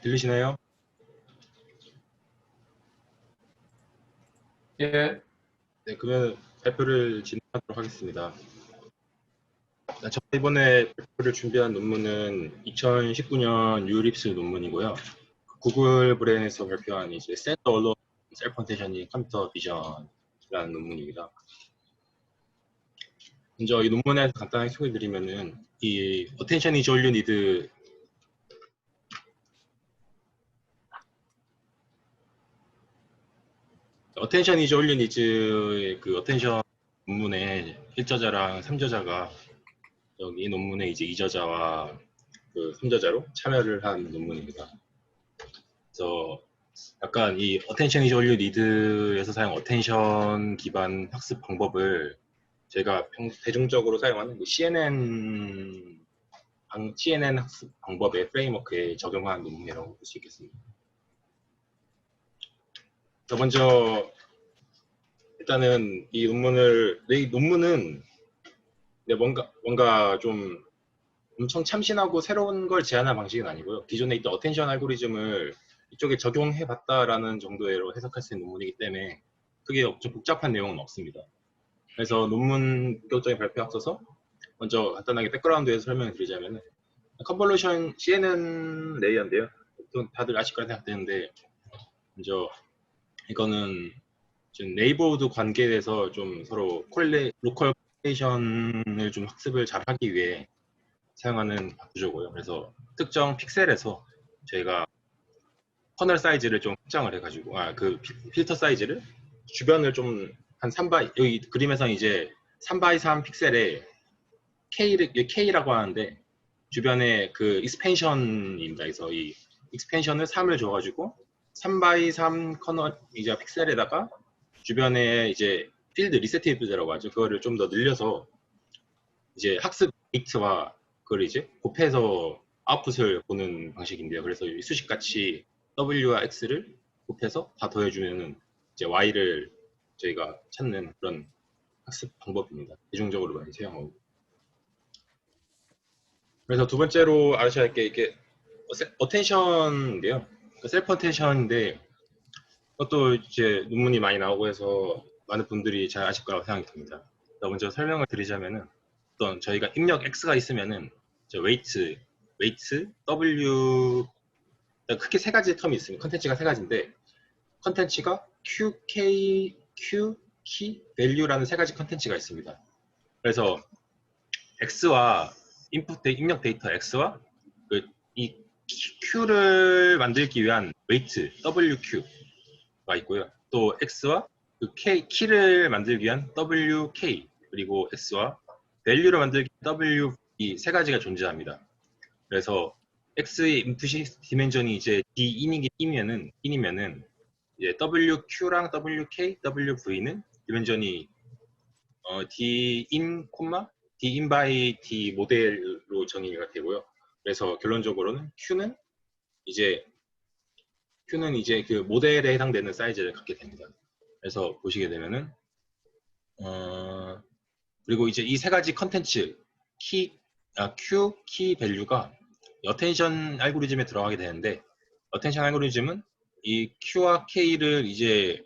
들리시나요? 예, 네, 그러면 발표를 진행하도록 하겠습니다. 제가 이번에 발표를 준비한 논문은 2019년 유립스 논문이고요. 구글 브레인에서 발표한 이제 Set Alone Self-Attentioning Computer Vision이라는 논문입니다. 먼저 이 논문에 대해서 간단하게 소개해드리면은 이 Attention is all you need Attention is all you need의 그 Attention 논문의 1저자랑 3저자가 여기 이 논문의 이제 2저자와 그 3저자로 참여를 한 논문입니다. 그래서 약간 이 Attention is all you need에서 사용 어텐션 기반 학습 방법을 제가 대중적으로 사용하는 그 CNN 학습 방법의 프레임워크에 적용한 논문이라고 볼 수 있겠습니다. 먼저 일단은 이 논문은 뭔가 좀 엄청 참신하고 새로운 걸 제안한 방식은 아니고요. 기존에 있던 어텐션 알고리즘을 이쪽에 적용해봤다라는 정도로 해석할 수 있는 논문이기 때문에 크게 좀 복잡한 내용은 없습니다. 그래서 논문 본격적인 발표에 앞서서 먼저 간단하게 백그라운드에서 설명을 드리자면 컨볼루션 CNN 레이어인데요. 보통 다들 아실 거라 생각되는데 먼저 이거는 지금 네이버우드 관계에 대해서 좀 서로 로컬 콜레이션을 좀 학습을 잘 하기 위해 사용하는 구조고요. 그래서 특정 픽셀에서 저희가 커널 사이즈를 좀 확장을 해가지고 그 필터 사이즈를 주변을 좀 한 3바이 여기 그림에서는 이제 3바이 3 픽셀에 K라고 하는데 주변에 그 익스펜션입니다. 그래서 이 익스펜션을 3을 줘가지고 3바이 3 커널 이제 픽셀에다가 주변에 이제 필드 리셋티브라고 하죠. 그거를 좀 더 늘려서 이제 학습 웨이트와 그걸 이제 곱해서 아웃풋을 보는 방식인데요. 그래서 이 수식같이 W와 X를 곱해서 다 더해주면은 이제 Y를 저희가 찾는 그런 학습 방법입니다. 대중적으로 많이 사용하고. 그래서 두 번째로 아셔야 할 게 이게 어텐션인데요. 셀프 어텐션인데 그것도 이제 논문이 많이 나오고 해서 많은 분들이 잘 아실 거라고 생각이 듭니다. 먼저 설명을 드리자면은 어떤 저희가 입력 X가 있으면은 웨이트, W 크게 세 가지 텀이 있습니다. 컨텐츠가 세 가지인데 컨텐츠가 Q, K, Q, Key, Value라는 세 가지 컨텐츠가 있습니다. 그래서 X와 입력 데이터 X와 이 Q를 만들기 위한 웨이트 WQ가 있고요. 또 X와 그 키를 만들기 위한 WK 그리고 X와 value를 만들기 위한 W 이 세 가지가 존재합니다. 그래서 X의 인풋이 디멘전이 이제 D인이면은 이제 WQ랑 WK, WV는 디멘전이 Din, Din by D 모델로 정의가 되고요. 그래서 결론적으로는 이제 그 모델에 해당되는 사이즈를 갖게 됩니다. 그래서 보시게 되면은 그리고 이제 이 세 가지 컨텐츠 Q, 키 밸류가 어텐션 알고리즘에 들어가게 되는데 어텐션 알고리즘은 이 Q와 K를 이제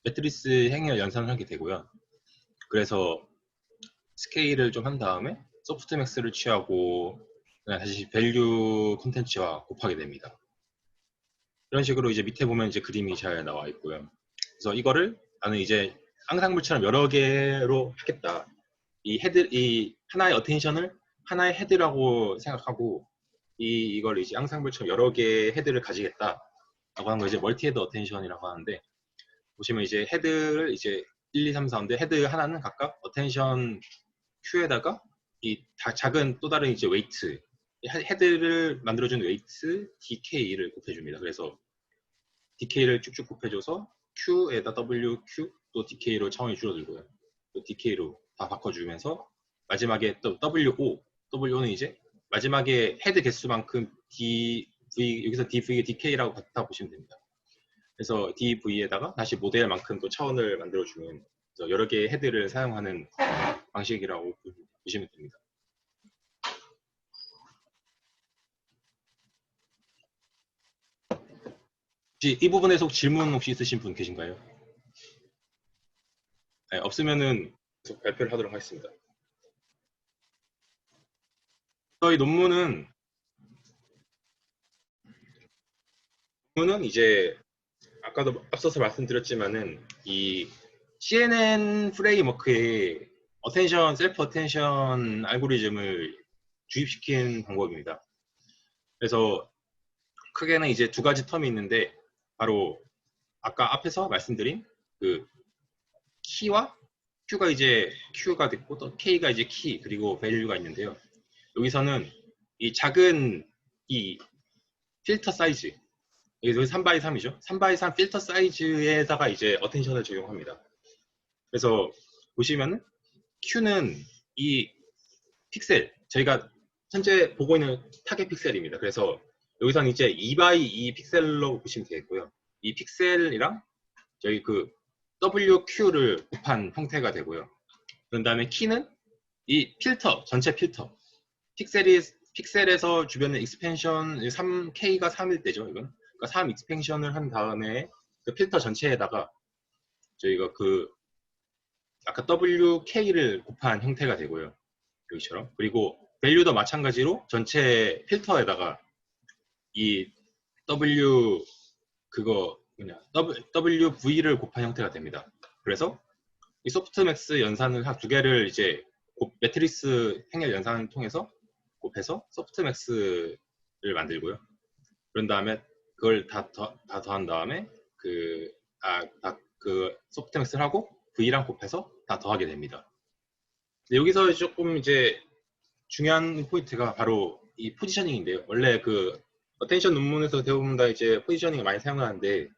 매트리스 행위를 연산하게 되고요. 그래서 스케일을 좀 한 다음에 소프트맥스를 취하고 다시 밸류 콘텐츠와 곱하게 됩니다. 이런 식으로 이제 밑에 보면 이제 그림이 잘 나와 있고요. 그래서 이거를 나는 이제 앙상블처럼 여러 개로 하겠다. 이 하나의 어텐션을 하나의 헤드라고 생각하고 이걸 이제 앙상블처럼 여러 개의 헤드를 가지겠다라고 하는 걸 이제 멀티 헤드 어텐션이라고 하는데 보시면 이제 헤드를 이제 1, 2, 3, 4인데 헤드 하나는 각각 어텐션 Q에다가 이 작은 또 다른 이제 웨이트 헤드를 만들어주는 웨이트 DK를 곱해줍니다. 그래서 DK를 쭉쭉 곱해줘서 Q에다 WQ 또 DK로 차원이 줄어들고요. 또 DK로 다 바꿔주면서 마지막에 또 WO는 이제 마지막에 헤드 개수만큼 여기서 DV가 DK라고 같다 보시면 됩니다. 그래서 DV에다가 다시 모델만큼 또 차원을 만들어주는 여러 개의 헤드를 사용하는 방식이라고 보시면 됩니다. 혹시 이 부분에서 질문 혹시 있으신 분 계신가요? 네, 없으면은 계속 발표를 하도록 하겠습니다. 저희 논문은 이제 아까도 앞서서 말씀드렸지만은 이 CNN 프레임워크에 셀프 어텐션 알고리즘을 주입시킨 방법입니다. 그래서 크게는 이제 두 가지 텀이 있는데 바로 아까 앞에서 말씀드린 그 키와 Q가 됐고 또 K가 이제 키 그리고 밸류가 있는데요. 여기서는 이 작은 이 필터 사이즈 여기 3x3이죠. 3x3 필터 사이즈에다가 이제 어텐션을 적용합니다. 그래서 보시면은 Q는 이 픽셀 저희가 현재 보고 있는 타겟 픽셀입니다. 그래서 여기서는 이제 2x2 픽셀로 보시면 되겠고요. 이 픽셀이랑 저희 그 WQ를 곱한 형태가 되고요. 그런 다음에 키는 이 필터, 전체 필터. 픽셀에서 주변에 익스펜션 3K가 3일 때죠, 이건. 그러니까 3 익스펜션을 한 다음에 그 필터 전체에다가 저희가 그 아까 WK를 곱한 형태가 되고요. 여기처럼. 그리고 밸류도 마찬가지로 전체 필터에다가 이 W 그거 WV를 곱한 형태가 됩니다. 그래서 이 소프트맥스 연산을 두 개를 이제 매트리스 행렬 연산을 통해서 곱해서 소프트맥스를 만들고요. 그런 다음에 그걸 다 더한 다음에 그 소프트맥스를 하고 V랑 곱해서 다 더하게 됩니다. 여기서 조금 이제 중요한 포인트가 바로 이 포지셔닝인데요. 원래 그 어텐션 논문에서 대부분 다 이제 포지셔닝을 많이 사용하는데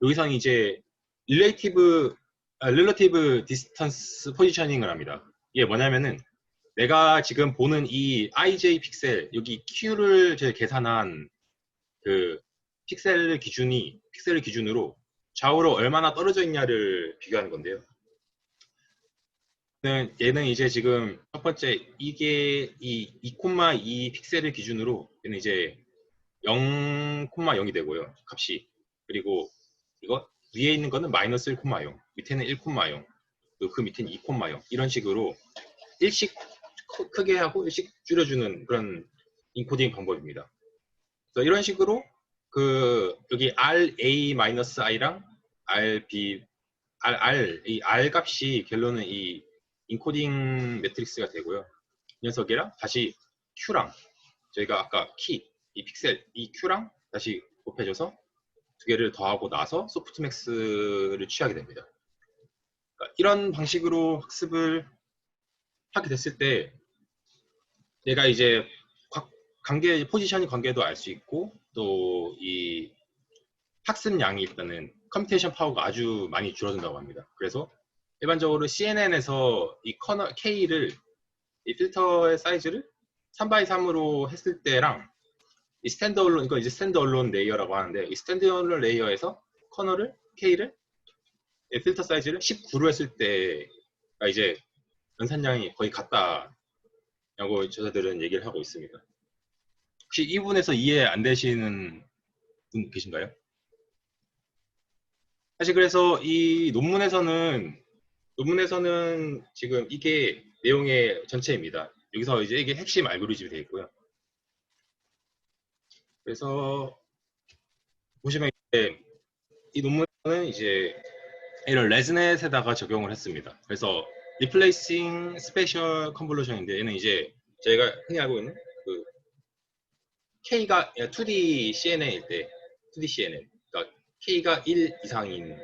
여기서는 이제 릴러티브 디스턴스 포지셔닝을 합니다. 이게 뭐냐면은 내가 지금 보는 이 IJ 픽셀 여기 Q를 제가 계산한 그 픽셀을 기준으로 좌우로 얼마나 떨어져 있냐를 비교하는 건데요. 얘는 이제 지금 첫 번째 이게 이 2,2 픽셀을 기준으로 얘는 이제 0,0이 되고요. 값이. 그리고 이거 위에 있는 거는 마이너스 1,0, 밑에는 1,0, 그 밑에는 2,0 이런 식으로 일씩 크게 하고 일씩 줄여주는 그런 인코딩 방법입니다. 그래서 이런 식으로 그 여기 RA-I랑 RB 이 R 값이 결론은 이 인코딩 매트릭스가 되고요. 이 녀석이랑 다시 Q랑 저희가 아까 이 픽셀, 이 Q랑 다시 곱해줘서 두 개를 더하고 나서 소프트맥스를 취하게 됩니다. 그러니까 이런 방식으로 학습을 하게 됐을 때 내가 이제 포지셔닝 관계도 알 수 있고 또 이 학습량이 일단은 컴퓨테이션 파워가 아주 많이 줄어든다고 합니다. 그래서 일반적으로 CNN에서 이 커널 K를 이 필터의 사이즈를 3x3으로 했을 때랑 이 스탠드얼론 이거 이제 스탠드얼론 레이어라고 하는데 이 스탠드얼론 레이어에서 커널을 K를 필터 사이즈를 19로 했을 때가 이제 연산량이 거의 같다라고 저자들은 얘기를 하고 있습니다. 혹시 이 부분에서 이해 안 되시는 분 계신가요? 사실 그래서 이 논문에서는 지금 이게 내용의 전체입니다. 여기서 이제 이게 핵심 알고리즘이 되어 있고요. 그래서 보시면 이 논문은 이제 이런 레즈넷에다가 적용을 했습니다. 그래서 Replacing Spatial Convolution인데 얘는 이제 저희가 흔히 알고 있는 그 K가 2D CNN일 때 2D CNN 그러니까 K가 1 이상인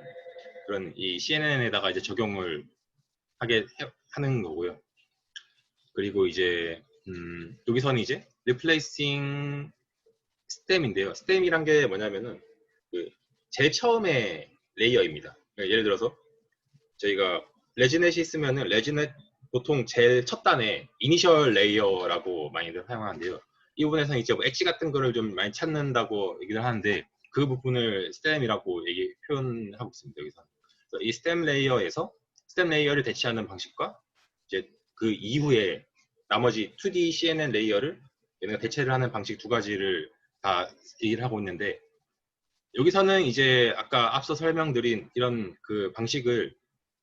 그런 이 CNN에다가 이제 적용을 하는 거고요. 그리고 이제 여기서는 이제 Replacing STEM인데요. STEM이란 게 뭐냐면은 그 제일 처음에 레이어입니다. 그러니까 예를 들어서 저희가 레지넷이 있으면은 레지넷 보통 제일 첫 단에 이니셜 레이어라고 많이들 사용하는데요. 이 부분에서는 이제 뭐 엣지 같은 거를 좀 많이 찾는다고 얘기를 하는데 그 부분을 스템이라고 표현하고 있습니다. 여기서 이 스템 레이어를 대체하는 방식과 이제 그 이후에 나머지 2D CNN 레이어를 얘네가 대체를 하는 방식 두 가지를 다 얘기를 하고 있는데 여기서는 이제 아까 앞서 설명드린 이런 그 방식을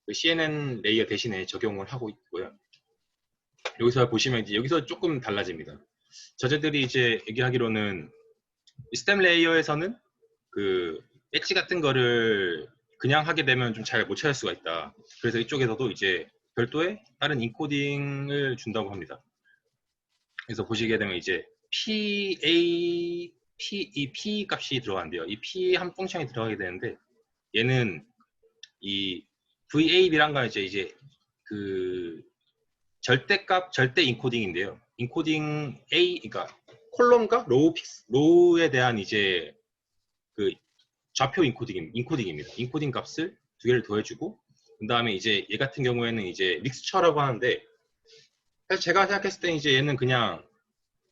그 CNN 레이어 대신에 적용을 하고 있고요. 여기서 보시면 이제 여기서 조금 달라집니다. 저자들이 이제 얘기하기로는 스템 레이어에서는 그 엣지 같은 거를 그냥 하게 되면 좀 잘 못 찾을 수가 있다. 그래서 이쪽에서도 이제 별도의 다른 인코딩을 준다고 합니다. 그래서 보시게 되면 이제 이 P 값이 들어간대요. 이 P 한 펑션이 들어가게 되는데 얘는 이 VAB란 건 이제 그 절대값 절대 인코딩인데요. 인코딩 A 그러니까 콜럼과 로우에 대한 이제 그 좌표 인코딩입니다. 인코딩 값을 두 개를 더해주고 그 다음에 이제 얘 같은 경우에는 이제 믹스처라고 하는데 사실 제가 생각했을 때 이제 얘는 그냥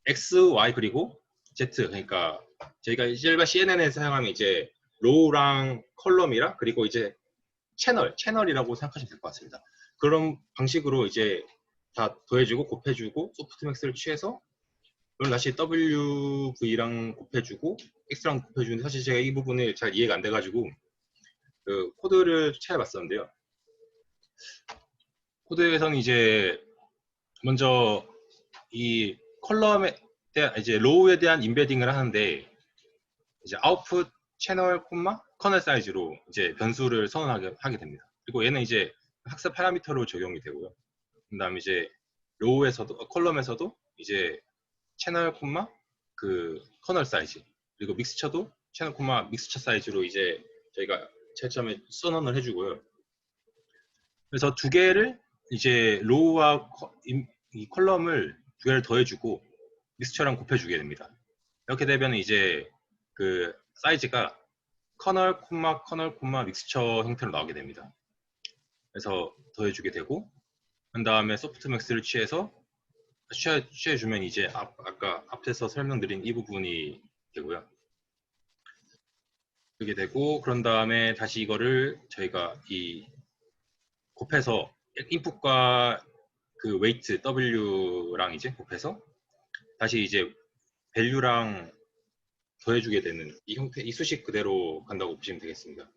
X, Y 그리고 Z 그러니까 저희가 일반 CNN에서 사용하면 이제 로우랑 컬럼이랑 그리고 이제 채널이라고 생각하시면 될 것 같습니다. 그런 방식으로 이제 다 더해주고 곱해주고 소프트맥스를 취해서 그럼 다시 WV랑 곱해주고 X랑 곱해주는데 사실 제가 이 부분을 잘 이해가 안 돼가지고 그 코드를 찾아봤었는데요. 코드에서는 이제 먼저 이 컬럼에 대한 이제 로우에 대한 임베딩을 하는데 이제 아웃풋 채널 콤마 커널 사이즈로 이제 변수를 선언하게 됩니다. 그리고 얘는 이제 학습 파라미터로 적용이 되고요. 그다음에 이제 로우에서도 컬럼에서도 이제 채널 콤마 그 커널 사이즈 그리고 믹스처도 채널 콤마 믹스처 사이즈로 이제 저희가 제일 처음에 선언을 해주고요. 그래서 두 개를 이제 로우와 이 컬럼을 두 개를 더해주고 믹스처랑 곱해주게 됩니다. 이렇게 되면 이제 그 사이즈가 커널 콤마 믹스처 형태로 나오게 됩니다. 그래서 더해주게 되고 그 다음에 소프트맥스를 취해주면 이제 아까 앞에서 설명드린 이 부분이 되고요. 그게 되고 그런 다음에 다시 이거를 저희가 이 곱해서 인풋과 그 웨이트 W랑 이제 곱해서 다시 이제 밸류랑 더해주게 되는 이 형태, 이 수식 그대로 간다고 보시면 되겠습니다.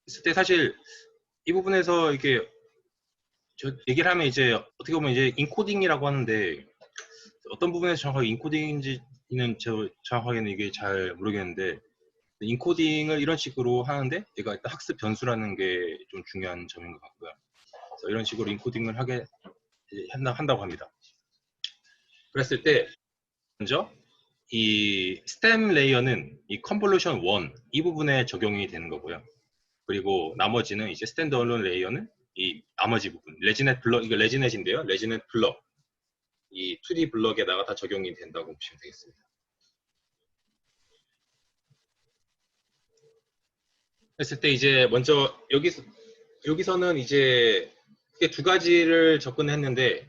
있을 때 사실 이 부분에서 이게 저 얘기를 하면 이제 어떻게 보면 이제 인코딩이라고 하는데 어떤 부분에서 정확하게 인코딩인지는 저 정확하게는 이게 잘 모르겠는데 인코딩을 이런 식으로 하는데 얘가 일단 학습 변수라는 게 좀 중요한 점인 것 같고요. 그래서 이런 식으로 인코딩을 한다고 합니다. 그랬을 때 먼저 이 스템 레이어는 이 컨볼루션 1 이 부분에 적용이 되는 거고요. 그리고 나머지는 이제 스탠드얼론 레이어는 이 나머지 부분 레지넷 블럭 이거 레지넷인데요. 레지넷 블럭 이 2D 블럭에다가 다 적용이 된다고 보시면 되겠습니다. 했을 때 이제 먼저 여기서는 이제 두 가지를 접근했는데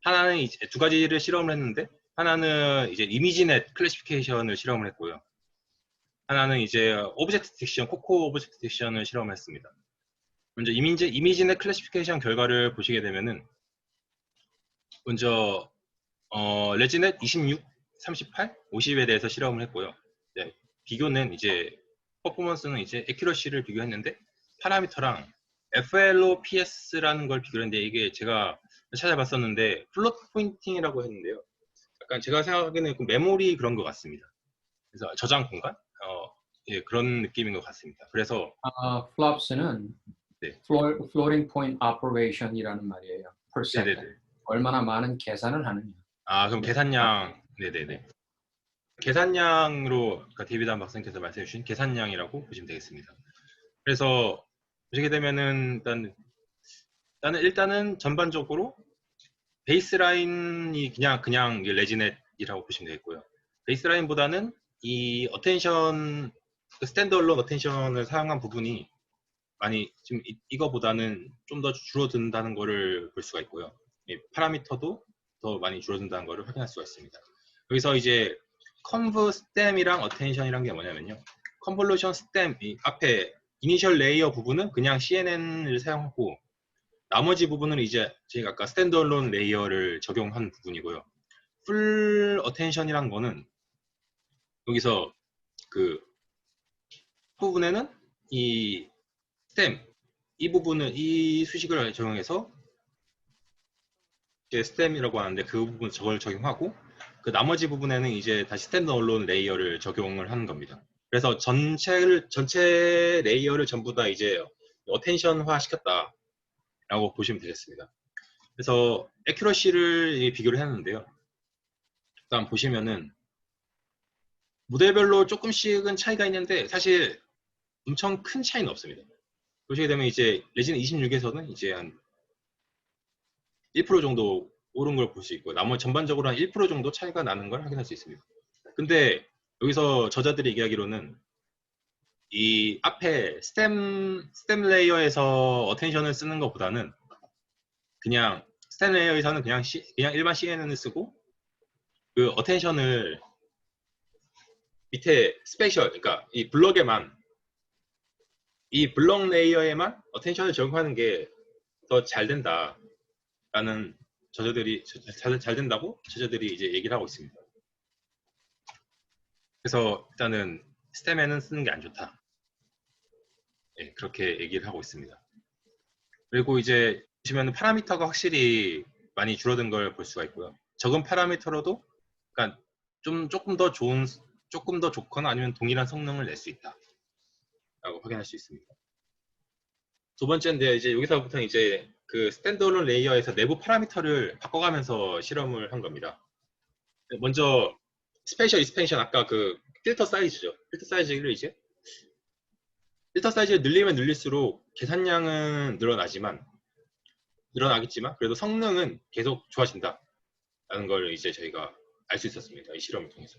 하나는 이제 두 가지를 실험을 했는데 하나는 이제 이미지넷 클래시피케이션을 실험을 했고요. 하나는 이제 오브젝트 디텍션, 코코 오브젝트 디텍션을 실험했습니다. 먼저 이미지넷 클래시피케이션 결과를 보시게 되면은 먼저 레지넷 26, 38, 50에 대해서 실험을 했고요. 네, 비교는 이제 퍼포먼스는 이제 에큐러시를 비교했는데 파라미터랑 FLOPS라는 걸 비교했는데 이게 제가 찾아봤었는데 플롯 포인팅이라고 했는데요. 약간 제가 생각하기에는 그 메모리 그런 것 같습니다. 그래서 저장 공간? 예, 그런 느낌인 것 같습니다. 그래서 flops는 네. floating point operation이라는 말이에요. per second. 네네네. 얼마나 많은 계산을 하느냐. 아, 그럼 계산량, 네네네. 계산량으로, 그러니까 데이비드 박사님께서 말씀해 주신 계산량이라고 보시면 되겠습니다. 그래서 보시게 되면은 일단은 전반적으로 베이스라인이 그냥 레지넷이라고 보시면 되겠고요. 베이스라인보다는 이 어텐션, 스탠드얼론 어텐션을 사용한 부분이 많이 지금 이거보다는 좀 더 줄어든다는 것을 볼 수가 있고요. 파라미터도 더 많이 줄어든다는 것을 확인할 수가 있습니다. 여기서 이제 컨브 스템이랑 어텐션이란 게 뭐냐면요. 컨볼루션 스템, 이 앞에 이니셜 레이어 부분은 그냥 CNN을 사용하고 나머지 부분은 이제 제가 아까 스탠드얼론 레이어를 적용한 부분이고요. 풀 어텐션이란 거는 여기서 그 부분에는 이 스템 이 부분을 이 수식을 적용해서 이제 스템이라고 하는데 그 부분 저걸 적용하고 그 나머지 부분에는 이제 다시 스탠드얼론 레이어를 적용을 하는 겁니다. 그래서 전체 레이어를 전부 다 이제 어텐션화 시켰다라고 보시면 되겠습니다. 그래서 애큐러시를 비교를 했는데요. 일단 보시면은 모델별로 조금씩은 차이가 있는데 사실 엄청 큰 차이는 없습니다. 보시게 되면 이제 레진 26에서는 이제 한 1% 정도 오른 걸 볼 수 있고 나머지 전반적으로 한 1% 정도 차이가 나는 걸 확인할 수 있습니다. 근데 여기서 저자들이 얘기하기로는 이 앞에 스템 레이어에서 어텐션을 쓰는 것보다는 그냥 스템 레이어에서는 그냥 일반 CNN을 쓰고 그 어텐션을 밑에 스페셜 그러니까 이 블럭에만 이 블럭 레이어에만 어텐션을 적용하는 게 더 잘 된다라는 저자들이 잘 된다고 저자들이 이제 얘기를 하고 있습니다. 그래서 일단은 스템에는 쓰는 게 안 좋다. 네, 그렇게 얘기를 하고 있습니다. 그리고 이제 보시면 파라미터가 확실히 많이 줄어든 걸 볼 수가 있고요. 적은 파라미터로도 그러니까 조금 더 좋거나 아니면 동일한 성능을 낼 수 있다라고 확인할 수 있습니다. 두 번째인데 이제 여기서부터는 이제 그 스탠드얼론 레이어에서 내부 파라미터를 바꿔가면서 실험을 한 겁니다. 먼저 스페셜 익스펜션 아까 그 필터 사이즈죠. 필터 사이즈를 늘리면 늘릴수록 계산량은 늘어나겠지만 그래도 성능은 계속 좋아진다라는 걸 이제 저희가 알 수 있었습니다. 이 실험을 통해서.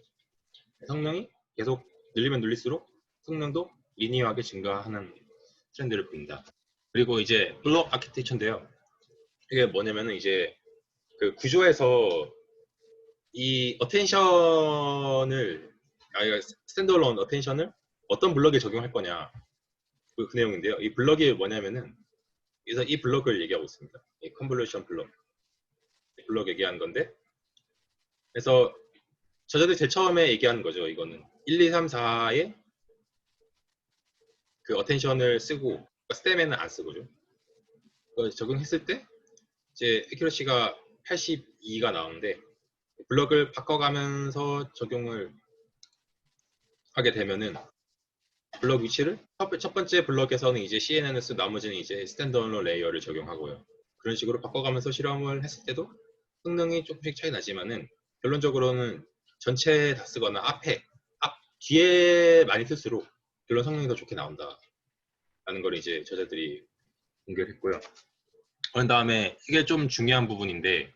성능이 계속 늘리면 늘릴수록 성능도 리니어하게 증가하는 트렌드를 보인다. 그리고 이제 블록 아키텍처인데요. 이게 뭐냐면은 이제 그 구조에서 이 스탠드얼론 어텐션을 어떤 블럭에 적용할 거냐 그 내용인데요. 이 블럭이 뭐냐면은 그래서 이 블럭을 얘기하고 있습니다. 이 컨볼루션 블럭 얘기하는 건데 그래서 저자들이 제일 처음에 얘기하는 거죠. 이거는 1, 2, 3, 4에 그 어텐션을 쓰고 그러니까 스템에는 안 쓰고죠. 적용했을 때 이제 애큐러시가 82가 나오는데 블럭을 바꿔가면서 적용을 하게 되면은 블럭 위치를 첫 번째 블럭에서는 이제 CNN을 쓰고 나머지는 이제 스탠드얼론 레이어를 적용하고요. 그런 식으로 바꿔가면서 실험을 했을 때도 성능이 조금씩 차이 나지만은 결론적으로는 전체 다 쓰거나 뒤에 많이 쓸수록 결론 성능이 더 좋게 나온다라는 걸 이제 저자들이 공개를 했고요. 그런 다음에 이게 좀 중요한 부분인데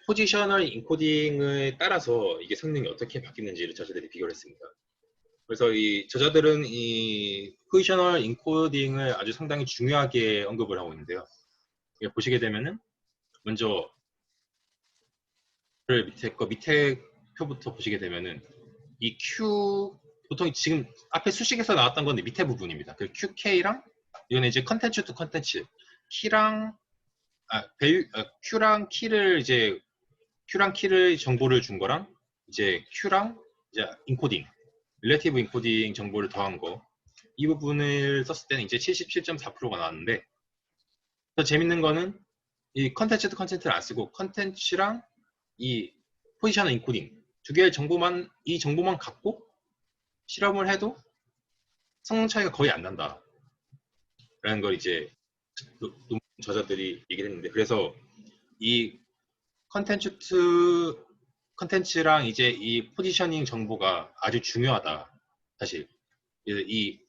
포지셔널 인코딩에 따라서 이게 성능이 어떻게 바뀌는지를 저자들이 비교를 했습니다. 그래서 이 저자들은 이 포지셔널 인코딩을 아주 상당히 중요하게 언급을 하고 있는데요. 보시게 되면은 먼저 밑에 표부터 보시게 되면은 이 Q 보통 지금 앞에 수식에서 나왔던 건데 밑에 부분입니다. 그 QK랑 이거는 이제 컨텐츠 투 컨텐츠 키랑 Q랑 키를 정보를 준 거랑 이제 Q랑 이제 인코딩 릴레이티브 인코딩 정보를 더한 거 이 부분을 썼을 때는 이제 77.4%가 나왔는데 더 재밌는 거는 이 컨텐츠 투 컨텐츠를 안 쓰고 컨텐츠랑 이 포지셔널 인코딩 두 개의 이 정보만 갖고 실험을 해도 성능 차이가 거의 안 난다라는 걸 이제 저자들이 얘기를 했는데 그래서 이 컨텐츠랑 이제 이 포지셔닝 정보가 아주 중요하다. 사실 이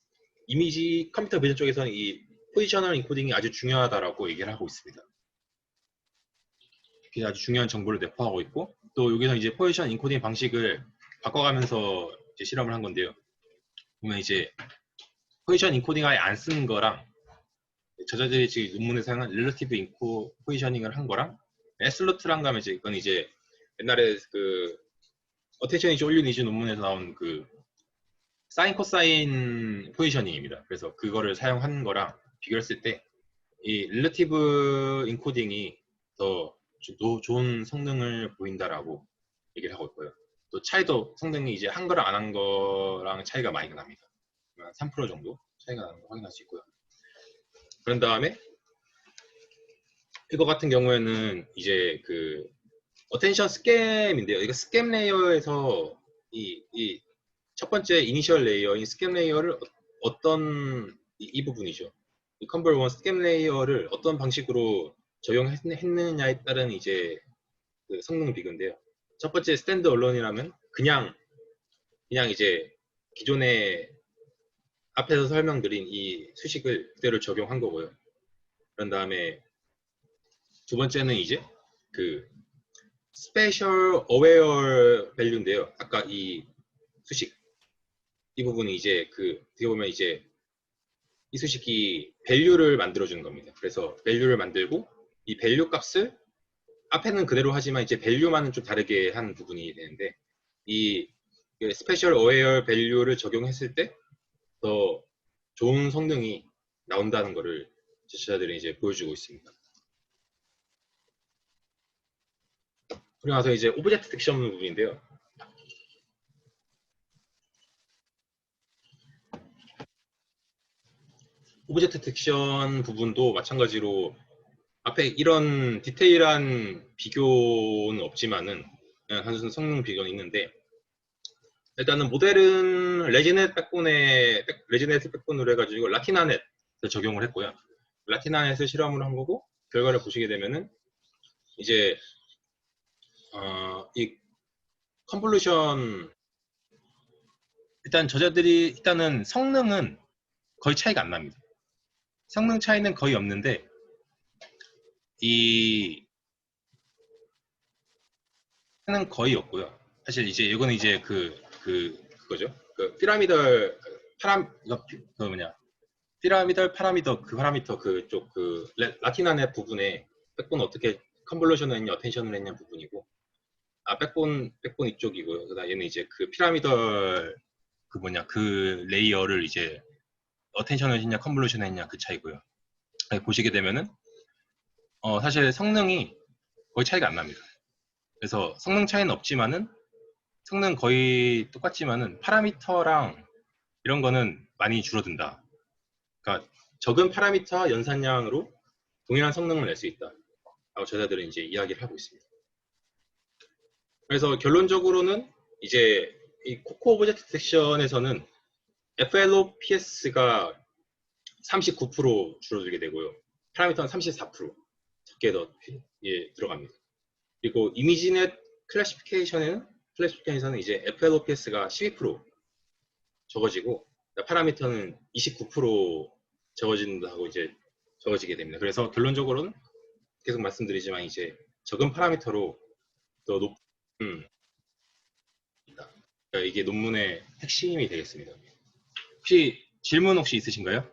이미지 컴퓨터 비전 쪽에서는 이 포지셔널 인코딩이 아주 중요하다라고 얘기를 하고 있습니다. 이게 아주 중요한 정보를 내포하고 있고 또 여기서 이제 포지션 인코딩 방식을 바꿔가면서 이제 실험을 한 건데요. 보면 이제 포지션 인코딩 아예 안 쓰는 거랑 저자들이 지금 논문에 사용한 릴러티브 인코 포지셔닝을 한 거랑 에슬로트랑 가면 이건 이제 옛날에 그 어텐션 이즈 올류 니즈 논문에서 나온 그 사인 코사인 포지셔닝입니다. 그래서 그거를 사용한 거랑 비교했을 때 이 릴러티브 인코딩이 더 좋은 성능을 보인다라고 얘기를 하고 있고요. 또 차이도 성능이 이제 한 거랑 안 한 거랑 차이가 많이 납니다. 3% 정도 차이가 나는 거 확인할 수 있고요. 그런 다음에 이거 같은 경우에는 이제 그 어텐션 스캠인데요. 이거 스캠 레이어에서 이 첫 번째 이니셜 레이어인 스캠 레이어를 어떤 이 부분이죠. 이 컨볼 원 스캠 레이어를 어떤 방식으로 적용했느냐에 따른 이제 그 성능 비교인데요. 첫 번째 스탠드 언론이라면 그냥 이제 기존에 앞에서 설명드린 이 수식을 그대로 적용한 거고요. 그런 다음에 두 번째는 이제 그 스페셜 어웨어 밸류인데요. 아까 이 수식 이 부분이 이제 그 어떻게 보면 이제 이 수식이 밸류를 만들어주는 겁니다. 그래서 밸류를 만들고 이 밸류 값을 앞에는 그대로 하지만 이제 밸류만은 좀 다르게 한 부분이 되는데 이 스페셜 어웨어 밸류를 적용했을 때 더 좋은 성능이 나온다는 것을 제시자들이 이제 보여주고 있습니다. 그리고 나서 이제 오브젝트 딕션 부분인데요. 오브젝트 딕션 부분도 마찬가지로 앞에 이런 디테일한 비교는 없지만은 그냥 단순 성능 비교는 있는데 일단은 모델은 레지넷 백본으로 해가지고 라티나넷을 적용을 했고요. 라티나넷을 실험을 한 거고 결과를 보시게 되면은 이제 이 컨볼루션 일단 저자들이 일단은 성능은 거의 차이가 안 납니다. 성능 차이는 거의 없는데 는 거의 없고요. 사실 이제 이거는 이제 그거죠. 그 피라미덜 피라미덜 파라미터 그 파라미터 그쪽 그 라티나넷 부분에 백본 어떻게 컨볼루션을 했냐, 어텐션을 했냐 부분이고 백본 이쪽이고요. 그다음 얘는 이제 그 피라미덜 그 레이어를 이제 어텐션을 했냐, 컨볼루션을 했냐 그 차이고요. 보시게 되면은 사실 성능이 거의 차이가 안 납니다. 그래서 성능 차이는 없지만은 성능 거의 똑같지만은 파라미터랑 이런 거는 많이 줄어든다. 그러니까 적은 파라미터 연산량으로 동일한 성능을 낼 수 있다. 라고 저자들은 이제 이야기를 하고 있습니다. 그래서 결론적으로는 이제 이 코코 오브젝트 섹션에서는 FLOPS가 39% 줄어들게 되고요. 파라미터는 34% 적게 더 들어갑니다. 그리고 이미지넷 클래시피케이션에는 이제 FLOPS가 12% 적어지고 파라미터는 29% 적어진다고 이제 적어지게 됩니다. 그래서 결론적으로는 계속 말씀드리지만 이제 적은 파라미터로 더 높은 그러니까 이게 논문의 핵심이 되겠습니다. 혹시 질문 혹시 있으신가요?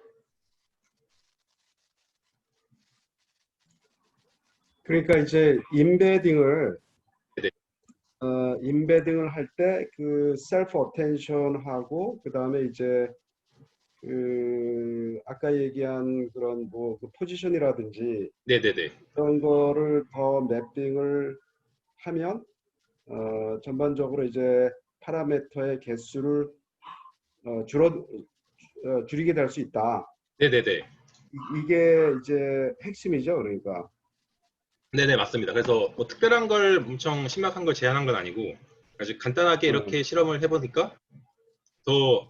그러니까 이제 임베딩을 네. 할 때 그 셀프 어텐션하고 그다음에 이제 그 아까 얘기한 그런 그 포지션이라든지 네네네. 그런 거를 더 매핑을 하면 전반적으로 이제 파라미터의 개수를 줄이게 될 수 있다. 네네네. 이게 이제 핵심이죠, 그러니까. 네네 맞습니다. 그래서 뭐 특별한 걸 엄청 심각한 걸 제한한 건 아니고 아주 간단하게 이렇게 실험을 해보니까 더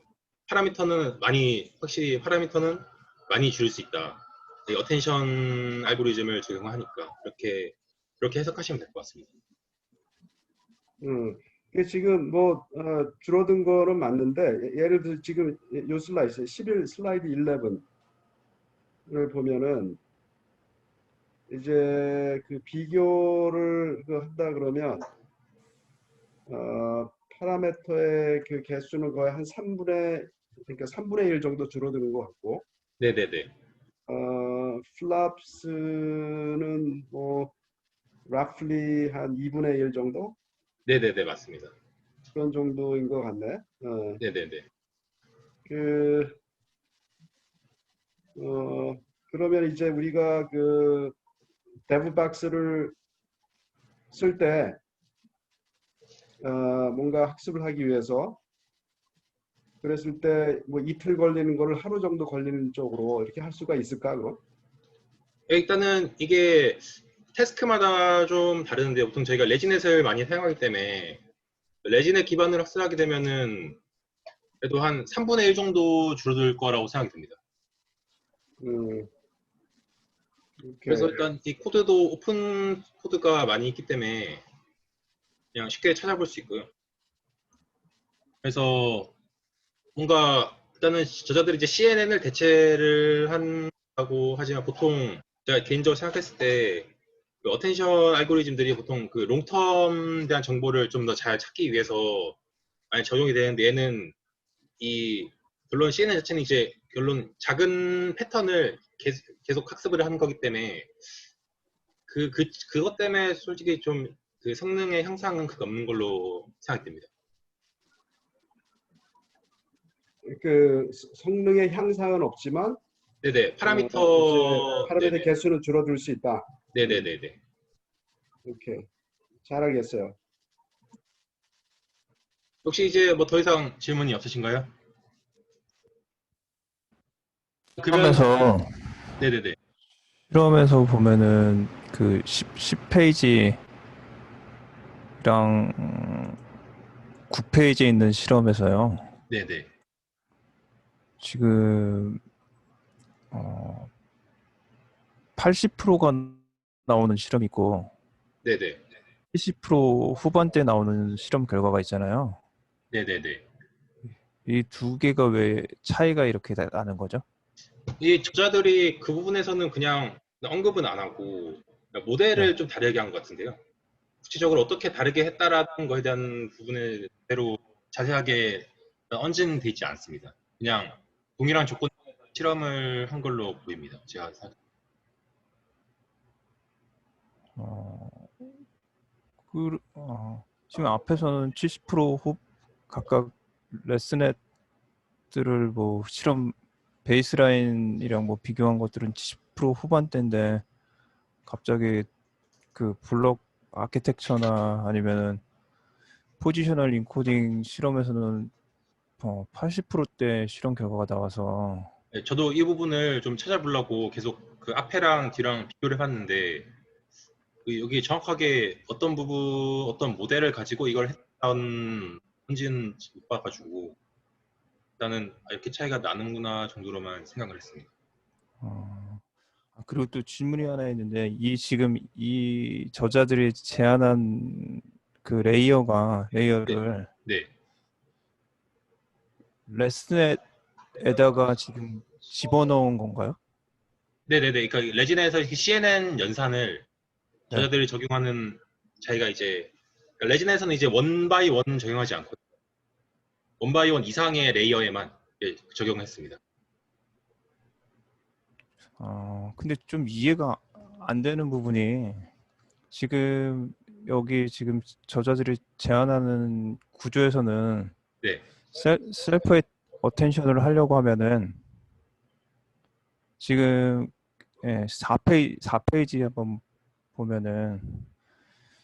확실히 파라미터는 많이 줄일 수 있다. 이 어텐션 알고리즘을 적용하니까 그렇게 해석하시면 될 것 같습니다. 이게 지금 줄어든 거는 맞는데 예를 들어 지금 요 슬라이드 11 슬라이드 11을 보면은 이제 그 비교를 한다 그러면 파라미터의 그 개수는 거의 한 3분의 1 정도 줄어드는 것 같고 네네네. 플랍스는 roughly 한 2분의 1 정도? 네네네 맞습니다. 그런 정도인 것 같네. 네네네. 그러면 이제 우리가 그 데브박스를 쓸 때 뭔가 학습을 하기 위해서 그랬을 때 뭐 이틀 걸리는 거를 하루 정도 걸리는 쪽으로 이렇게 할 수가 있을까, 그럼? 일단은 이게 태스크마다 좀 다르는데 보통 저희가 레지넷을 많이 사용하기 때문에 레지넷 기반으로 학습하게 되면은 그래도 한 3분의 1 정도 줄어들 거라고 생각이 듭니다. 그래서 이렇게 일단 이 코드도 오픈 코드가 많이 있기 때문에 그냥 쉽게 찾아볼 수 있고요. 그래서 뭔가 일단은 저자들이 이제 CNN을 대체를 한다고 하지만 보통 제가 개인적으로 생각했을 때 그 어텐션 알고리즘들이 보통 그 롱텀 대한 정보를 좀 더 잘 찾기 위해서 많이 적용이 되는데 얘는 이 결론 CNN 자체는 이제 결론 작은 패턴을 계속 학습을 하는 거기 때문에 그것 때문에 솔직히 좀 그 성능의 향상은 크게 없는 걸로 생각됩니다. 그 성능의 향상은 없지만 네네, 이제 파라미터, 파라미터 네네, 개수는 줄어들 수 있다. 네네네네. 오케이. 잘 알겠어요. 혹시 이제 뭐 더 이상 질문이 없으신가요? 그러면, 실험에서 네네네. 실험에서 보면은 그 10페이지랑 9페이지에 있는 실험에서요. 네네. 지금 80%가 나오는 실험이 있고 네네. 70% 후반대 나오는 실험 결과가 있잖아요. 네네네. 이 두 개가 왜 차이가 이렇게 나는 거죠? 이 저자들이 그 부분에서는 그냥 언급은 안 하고 네. 모델을 좀 다르게 한 것 같은데요. 구체적으로 어떻게 다르게 했다라는 거에 대한 부분에 대로 자세하게 언진돼 있지 않습니다. 그냥 동일한 조건 실험을 한 걸로 보입니다. 제가 어, 지금 앞에서는 70% 각각 레슨넷들을 뭐 실험 베이스라인이랑 뭐 비교한 것들은 70% 후반대인데 갑자기 그 블록 아키텍처나 아니면은 포지셔널 인코딩 실험에서는 80%대 실험 결과가 나와서 네, 저도 이 부분을 좀 찾아보려고 계속 그 앞에랑 뒤랑 비교를 해봤는데 여기 정확하게 어떤 부분, 어떤 모델을 가지고 이걸 했던 건지는 못 봐가지고 일단은 이렇게 차이가 나는구나 정도로만 생각을 했습니다. 그리고 또 질문이 하나 있는데 지금 이 저자들이 제안한 그 레이어를 네, 레슨넷에다가 지금 집어넣은 건가요? 네네네. 그러니까 레진에서 CNN 연산을 네. 저자들이 적용하는 자기가 이제 그러니까 레진에서는 이제 원 바이 원 적용하지 않고 원 바이 원 이상의 레이어에만 적용했습니다. 근데 좀 이해가 안 되는 부분이 지금 여기 지금 저자들이 제안하는 구조에서는 네, 셀프 어텐션을 하려고 하면은 지금 4페이지 한번 보면은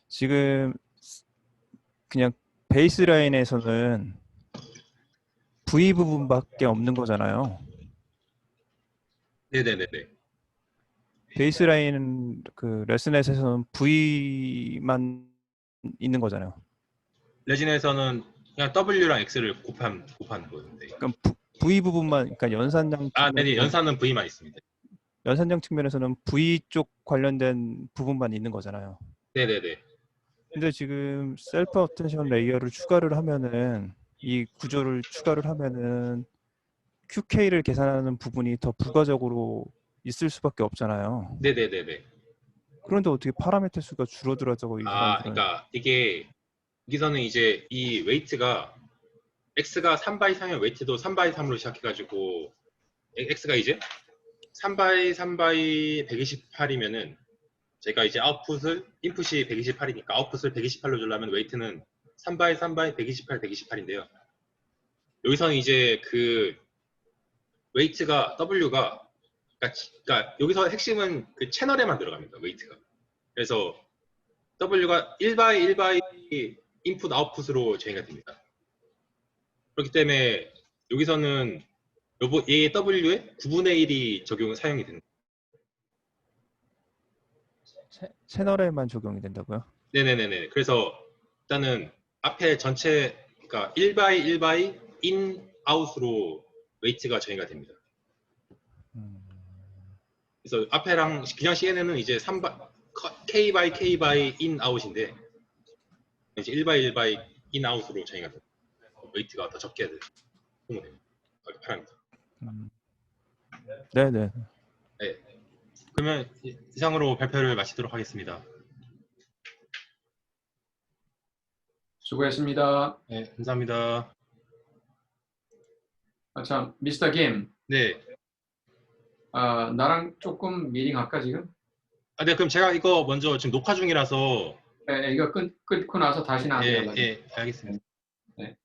지금 그냥 베이스라인에서는 V 부분밖에 없는 거잖아요. 네네네네. 베이스라인 그 레슨넷에서는 V만 있는 거잖아요. 레진에서는 그냥 W랑 X를 곱한 거였는데. 그러니까 V 부분만, 그러니까 연산장 아, 네네. 측면에서는 연산은 V만 있습니다. 연산장 측면에서는 V 쪽 관련된 부분만 있는 거잖아요. 네네네. 근데 지금 셀프 어텐션 레이어를 추가를 하면은 이 구조를 추가를 하면은 QK를 계산하는 부분이 더 부가적으로 있을 수밖에 없잖아요. 네네네네. 그런데 어떻게 파라미터 수가 줄어들었다고 이 아, 사람들은. 그러니까 이게 여기서는 이제 이 웨이트가 X가 3 이상이면 웨이트도 3 3으로 시작해가지고 X가 이제 3 3 128이면은 제가 이제 아웃풋을 인풋이 128이니까 아웃풋을 128로 주려면 웨이트는 3 3 128, 128인데요. 여기서는 이제 그 웨이트가 W가 그러니까 여기서 핵심은 그 채널에만 들어갑니다. 웨이트가. 그래서 W가 1 인풋 아웃풋으로 정의가 됩니다. 그렇기 때문에 여기서는 얘 W에 9분의 1이 사용이 된다. 채널에만 적용이 된다고요? 네네네네. 그래서 일단은 앞에 전체 그러니까 1by 1by in out으로 웨이트가 정의가 됩니다. 그래서 앞에랑 그냥 CNN은 이제 3by K by K by in out인데 이제 1by 1by in out으로 정의가 됩니다. 웨이트가 더 적게 됩니다. 파랍니다. 네네. 네. 그러면 이상으로 발표를 마치도록 하겠습니다. 수고했습니다. 네, 감사합니다. 참, 미스터 김, 네. 나랑 조금 미팅 할까 지금? 네, 그럼 제가 이거 먼저 지금 녹화 중이라서 네, 이거 끊고 나서 다시 나한테 연락해. 알겠습니다. 네.